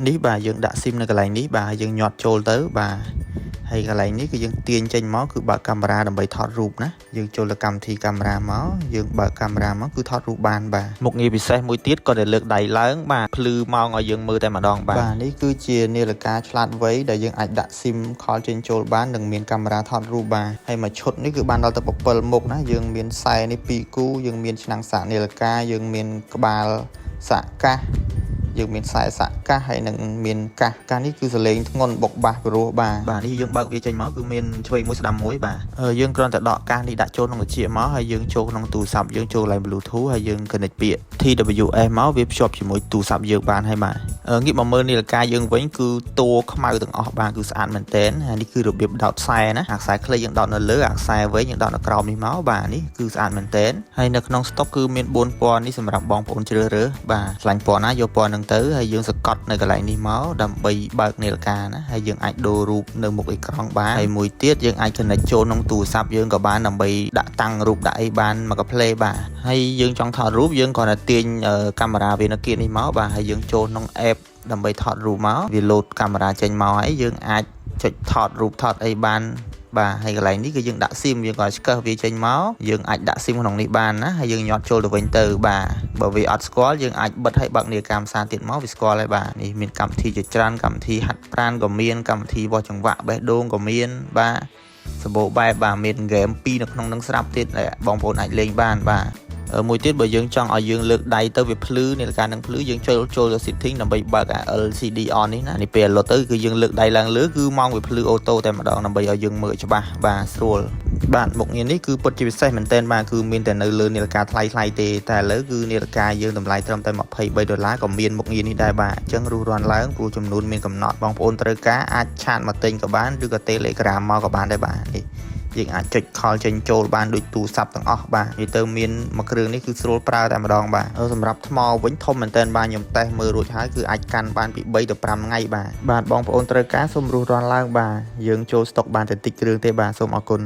នេះបាទយើងដាក់ស៊ីមនៅកន្លែងនេះបាទយើងញាត់ចូលទៅបាទហើយកន្លែងនេះគឺយើងទាញចេញមកគឺបើកកាមេរ៉ាដើម្បីថតរូបណាយើងចូលទៅកម្មវិធីកាមេរ៉ាមកយើងបើកកាមេរ៉ាមកគឺថតរូបបានបាទមុខងារពិសេសមួយទៀតក៏ដែលលើកដៃឡើងបាទភ្លឺម៉ោងឲ្យយើងមើលតែម្ដងបាទនេះគឺជានាឡិកាឆ្លាតវៃដែលយើងអាចដាក់ស៊ីមខលចេញចូលបាននិងមានកាមេរ៉ាថតរូបបាទហើយមួយឈុតនេះគឺបានដល់ទៅ7មុខណាយើងមានខ្សែនេះ2គូយើងមានឆ្នាំងសាកនាឡិកាយើងមានក្បាលសាកកាសយើងមានខ្សែសាកកាសហើយនឹងមានកាសនេះគឺសលេងធ្ងន់បុកបាសព្រោះបាទនេះយើងបើកវាចេញមកគឺមានឆ្វេងមួយស្ដាំមួយបាទយើងគ្រាន់តែដកកាសនេះដាក់ចូលក្នុងត្រចៀកមកហើយយើងចូលក្នុងទូរស័ព្ទយើងចូល line Bluetooth ហើយយើង connect ពាក្យ TWS មកវាភ្ជាប់ជាមួយទូរស័ព្ទយើងបានហើយបាទងាកមកមើលនាឡិកាយើងវិញគឺតួខ្មៅទាំងអស់បាទគឺស្អាតមែនទែនហើយនេះគឺរបៀបដោតខ្សែណាអាខ្សែខ្លីយើងដោតនៅលើអាខ្សែវែងយើងដោតនៅក្រោមនេះមកបាទនេះគឺស្អាតមែនទែនហើយនៅក្នុង stock គឺមាន4ពណ៌នេះសម្រាប់បងប្អូនជ្រើសរើសបាទឆ្លាញ់ពណ៌ណាយកពណ៌ហ្នឹងទៅហើយយើងសកត់នៅកន្លែងនេះមកដើម្បីបើកនាឡិកាណាហើយយើងអាចដូររូបនៅមុខអេក្រង់បានហើយមួយទៀតយើងអាច connect ចូលក្នុងទូរស័ព្ទយើងក៏បានដើម្បីដាក់តាំងរូបដាក់អីបានមកកាផ្លេបាទហើយយើងចង់ថតរូបយើងគ្រាន់តែទាញកាមេរ៉ាវានៅគៀកនេះមកបាទហើយយើងចូលក្នុង app ដើម្បីថតរូបមកវាលោតកាមេរ៉ាចេញមកហើយយើងអាចចុចថតរូបថតអីបានបាទហើយកន្លែងនេះគឺយើងដាក់ស៊ីមយើងក៏ឆ្កឹះវាចេញមកយើងអាចដាក់ស៊ីមក្នុងនេះបានណាហើយយើងញាត់ចូលទៅវិញទៅបាទបើវាអត់ស្គាល់យើងអាចបិទឲ្យបើកនាឡិកាផ្សារទៀតមកវាស្គាល់ហើយបាទនេះមានកម្មវិធីជាច្រើនកម្មវិធីហាត់ប្រាណក៏មានកម្មវិធីវាស់ចង្វាក់បេះដូងក៏មានបាទសម្បូរបែបបាទមានហ្គេម2នៅក្នុងនឹងស្រាប់ទៀតបងប្អូនអាចលេងបានបាទមួយទៀតបើយើងចង់ឲ្យយើងលើកដៃទៅវាភ្លឺនាឡិកានឹងភ្លឺយើងចូលទៅ setting ដើម្បីបើក LCD on នេះណានេះពេលលុតទៅគឺយើងលើកដៃឡើងលើគឺម៉ោងវាភ្លឺអូតូតែម្ដងដើម្បីឲ្យយើងមើលច្បាស់បាទស្រួលបាទមុខងារនេះគឺពិតជាពិសេសមែនទែនបាទគឺមានតែនៅលើនាឡិកាថ្លៃទេតែឥឡូវគឺនាឡិកាយើងតម្លៃត្រឹមតែ$23ក៏មានមុខងារនេះដែរបាទអញ្ចឹងរស់រាន់ឡើងព្រោះចំនួនមានកំណត់បងប្អូនត្រូវការអាចឆាតមកទិញក៏បានឬក៏ Telegram មកក៏បានដែរបាទនេះយើងអាចចុចខលចេញចូលបានដូចទូរស័ព្ទទាំងអស់បាទនិយាយទៅមានមួយគ្រឿងនេះគឺស្រួលប្រើតែម្ដងបាទសម្រាប់ថ្មវិញធំមែនទែនបាទខ្ញុំតេស្តមើលរួចហើយគឺអាចកាន់បានពី3ទៅ5ថ្ងៃបាទបងប្អូនត្រូវការសូមរស់រាន់ឡើងបាទយើងចូលស្តុកបានតែតិចគ្រឿងទេបាទសូមអរគុណ